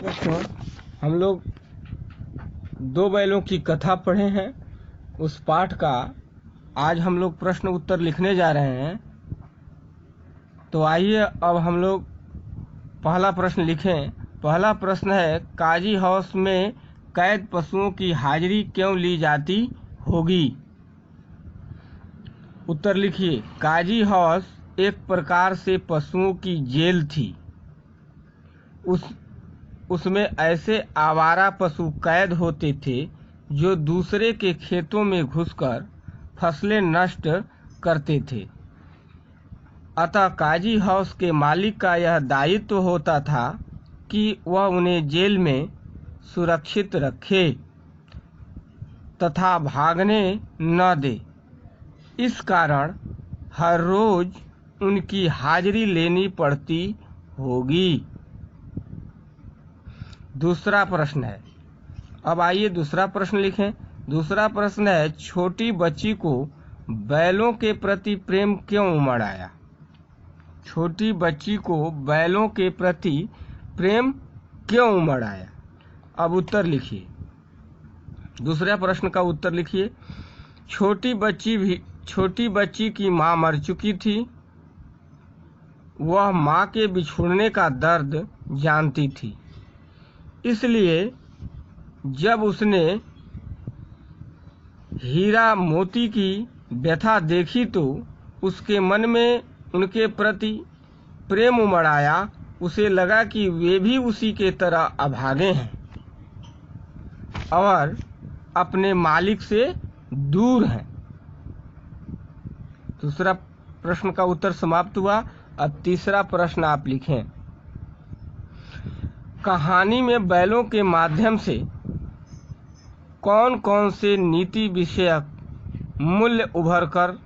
दोस्तों, हम लोग दो बैलों की कथा पढ़े हैं। उस पाठ का आज हम लोग प्रश्न उत्तर लिखने जा रहे हैं। तो आइए अब हम लोग पहला प्रश्न लिखें। पहला प्रश्न है, काजी हाउस में कैद पशुओं की हाजिरी क्यों ली जाती होगी? उत्तर लिखिए। काजी हाउस एक प्रकार से पशुओं की जेल थी। उसमें ऐसे आवारा पशु कैद होते थे जो दूसरे के खेतों में घुसकर फसलें नष्ट करते थे। अतः काजी हाउस के मालिक का यह दायित्व होता था कि वह उन्हें जेल में सुरक्षित रखे तथा भागने न दे। इस कारण हर रोज उनकी हाजिरी लेनी पड़ती होगी। दूसरा प्रश्न है, अब आइए दूसरा प्रश्न लिखें। दूसरा प्रश्न है, छोटी बच्ची को बैलों के प्रति प्रेम क्यों उमड़ आया? छोटी बच्ची को बैलों के प्रति प्रेम क्यों उमड़ आया? अब उत्तर लिखिए। दूसरे प्रश्न का उत्तर लिखिए। छोटी बच्ची की मां मर चुकी थी। वह मां के बिछुड़ने का दर्द जानती थी, इसलिए जब उसने हीरा मोती की व्यथा देखी तो उसके मन में उनके प्रति प्रेम उमड़ आया। उसे लगा कि वे भी उसी के तरह अभागे हैं और अपने मालिक से दूर हैं। दूसरा प्रश्न का उत्तर समाप्त हुआ। अब तीसरा प्रश्न आप लिखें। कहानी में बैलों के माध्यम से कौन कौन से नीति विषयक मूल्य उभर कर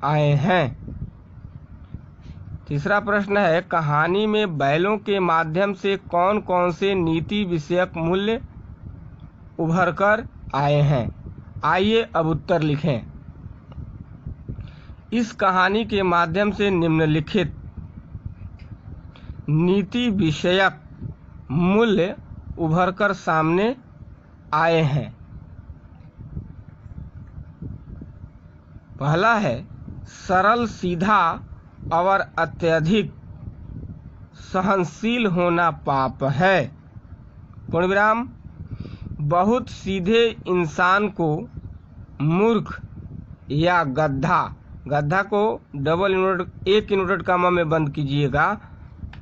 आए हैं? तीसरा प्रश्न है, कहानी में बैलों के माध्यम से कौन कौन से नीति विषयक मूल्य उभर कर आए हैं? आइए अब उत्तर लिखें। इस कहानी के माध्यम से निम्नलिखित नीति विषयक मूल्य उभर कर सामने आए हैं। पहला है, सरल सीधा और अत्यधिक सहनशील होना पाप है। पूर्ण विराम। बहुत सीधे इंसान को मूर्ख या गद्दा को एक इन्वर्टेड कामा में बंद कीजिएगा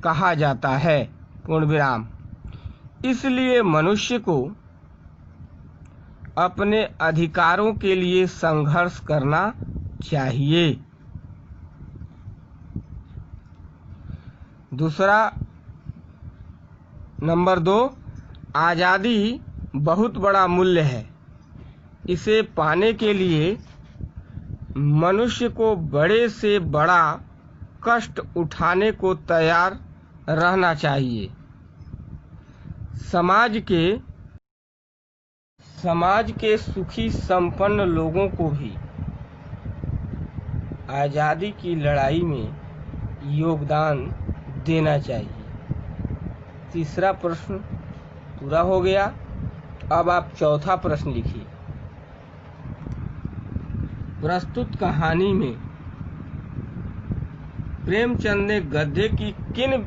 कहा जाता है। पूर्ण विराम। इसलिए मनुष्य को अपने अधिकारों के लिए संघर्ष करना चाहिए। दूसरा, नंबर 2, आज़ादी बहुत बड़ा मूल्य है। इसे पाने के लिए मनुष्य को बड़े से बड़ा कष्ट उठाने को तैयार रहना चाहिए। समाज के सुखी संपन्न लोगों को भी आज़ादी की लड़ाई में योगदान देना चाहिए। तीसरा प्रश्न पूरा हो गया। अब आप चौथा प्रश्न लिखिए। प्रस्तुत कहानी में प्रेमचंद ने गधे की किन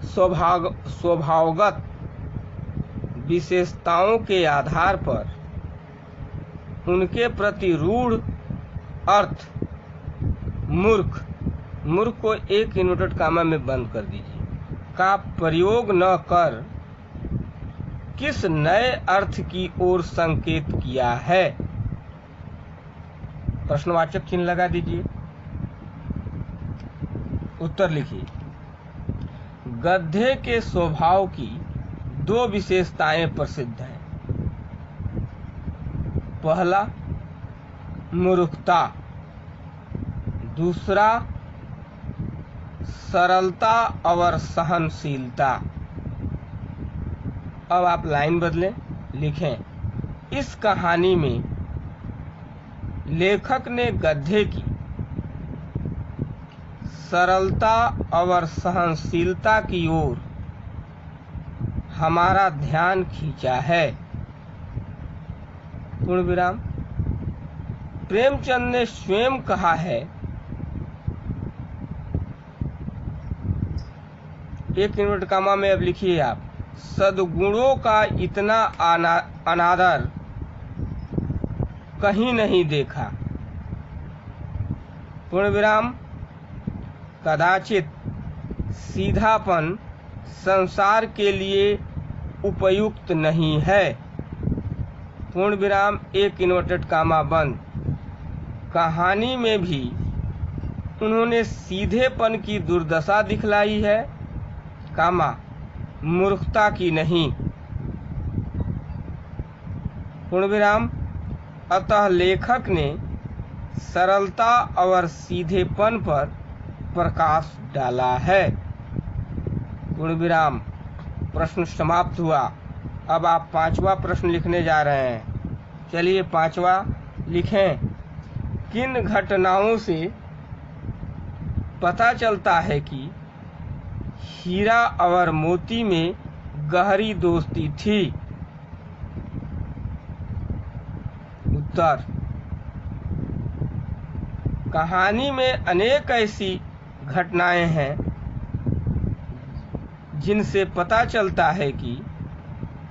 स्वभावगत विशेषताओं के आधार पर उनके प्रति रूढ़ अर्थ मूर्ख को एक इन्वर्टेड कामा में बंद कर दीजिए का प्रयोग न कर किस नए अर्थ की ओर संकेत किया है? प्रश्नवाचक चिन्ह लगा दीजिए। उत्तर लिखिए। गधे के स्वभाव की 2 विशेषताएं प्रसिद्ध हैं। पहला, मूर्खता। दूसरा, सरलता और सहनशीलता। अब आप लाइन बदलें, लिखें। इस कहानी में लेखक ने गधे की सरलता और सहनशीलता की ओर हमारा ध्यान खींचा है। पूर्ण विराम। प्रेमचंद ने स्वयं कहा है, एक इन्वर्ट कामा में अब लिखिए आप, सद्गुणों का इतना अनादर कहीं नहीं देखा। पूर्ण विराम। कदाचित सीधापन संसार के लिए उपयुक्त नहीं है। पूर्ण विराम, एक इन्वर्टेड कामा बंद। कहानी में भी उन्होंने सीधेपन की दुर्दशा दिखलाई है, कामा मूर्खता की नहीं। पूर्ण विराम। अतः लेखक ने सरलता और सीधेपन पर प्रकाश डाला है। पूर्ण विराम। प्रश्न समाप्त हुआ। अब आप 5वां प्रश्न लिखने जा रहे हैं। चलिए 5वां लिखें। किन घटनाओं से पता चलता है कि हीरा और मोती में गहरी दोस्ती थी? उत्तर, कहानी में अनेक ऐसी घटनाएं हैं जिनसे पता चलता है कि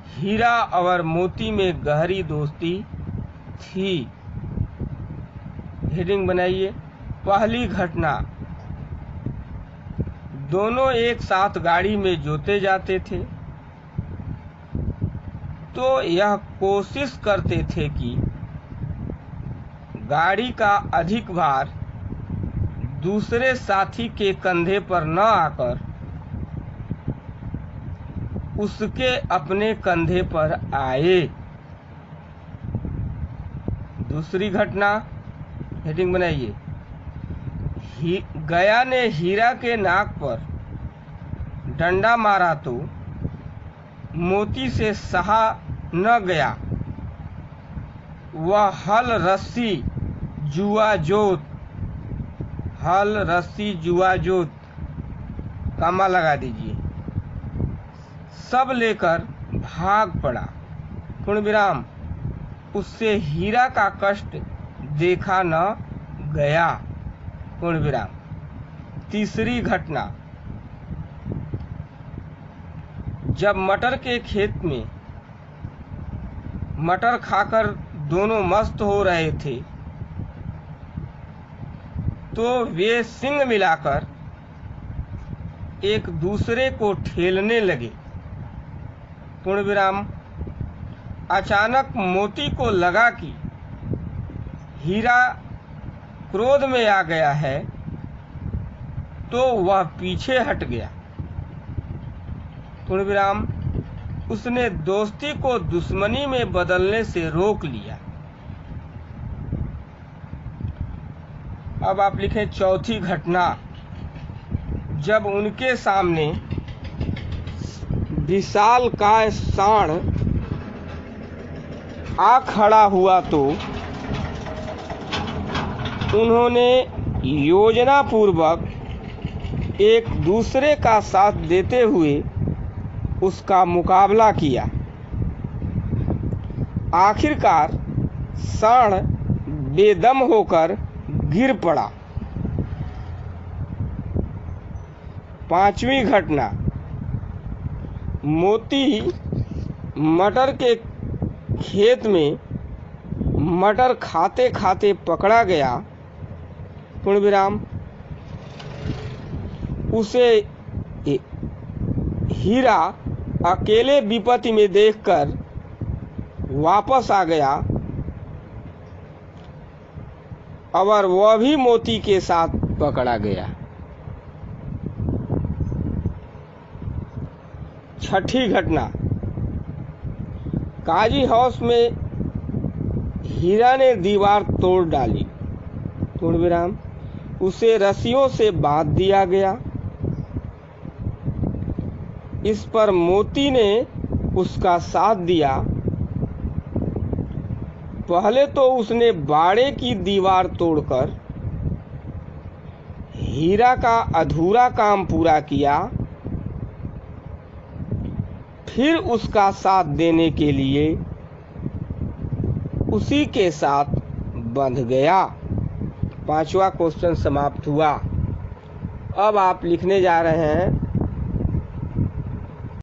हीरा और मोती में गहरी दोस्ती थी। हेडिंग बनाइए। पहली घटना, दोनों एक साथ गाड़ी में जोते जाते थे तो यह कोशिश करते थे कि गाड़ी का अधिक भार दूसरे साथी के कंधे पर न आकर उसके अपने कंधे पर आए। दूसरी घटना, हेडिंग बनाइए। गया ने हीरा के नाक पर डंडा मारा तो मोती से सहा न गया। वह हल रस्सी जुआ जोत कामा लगा दीजिए, सब लेकर भाग पड़ा। पूर्ण विराम। उससे हीरा का कष्ट देखा न गया। पूर्ण विराम। तीसरी घटना, जब मटर के खेत में मटर खाकर दोनों मस्त हो रहे थे तो वे सींग मिलाकर एक दूसरे को ठेलने लगे। पूर्ण विराम। अचानक मोती को लगा कि हीरा क्रोध में आ गया है तो वह पीछे हट गया। पूर्ण विराम। उसने दोस्ती को दुश्मनी में बदलने से रोक लिया। अब आप लिखें चौथी घटना, जब उनके सामने विशालकाय सांड आ खड़ा हुआ तो उन्होंने योजना पूर्वक एक दूसरे का साथ देते हुए उसका मुकाबला किया। आखिरकार सांड बेदम होकर गिर पड़ा। पांचवी घटना, मोती मटर के खेत में मटर खाते खाते पकड़ा गया। पूर्ण विराम। उसे हीरा अकेले विपत्ति में देखकर वापस आ गया और वह भी मोती के साथ पकड़ा गया। छठी घटना, काजी हाउस में हीरा ने दीवार तोड़ डाली। पूर्ण विराम। उसे रस्सियों से बांध दिया गया। इस पर मोती ने उसका साथ दिया। पहले तो उसने बाड़े की दीवार तोड़कर हीरा का अधूरा काम पूरा किया, फिर उसका साथ देने के लिए उसी के साथ बंध गया। 5वां क्वेश्चन समाप्त हुआ। अब आप लिखने जा रहे हैं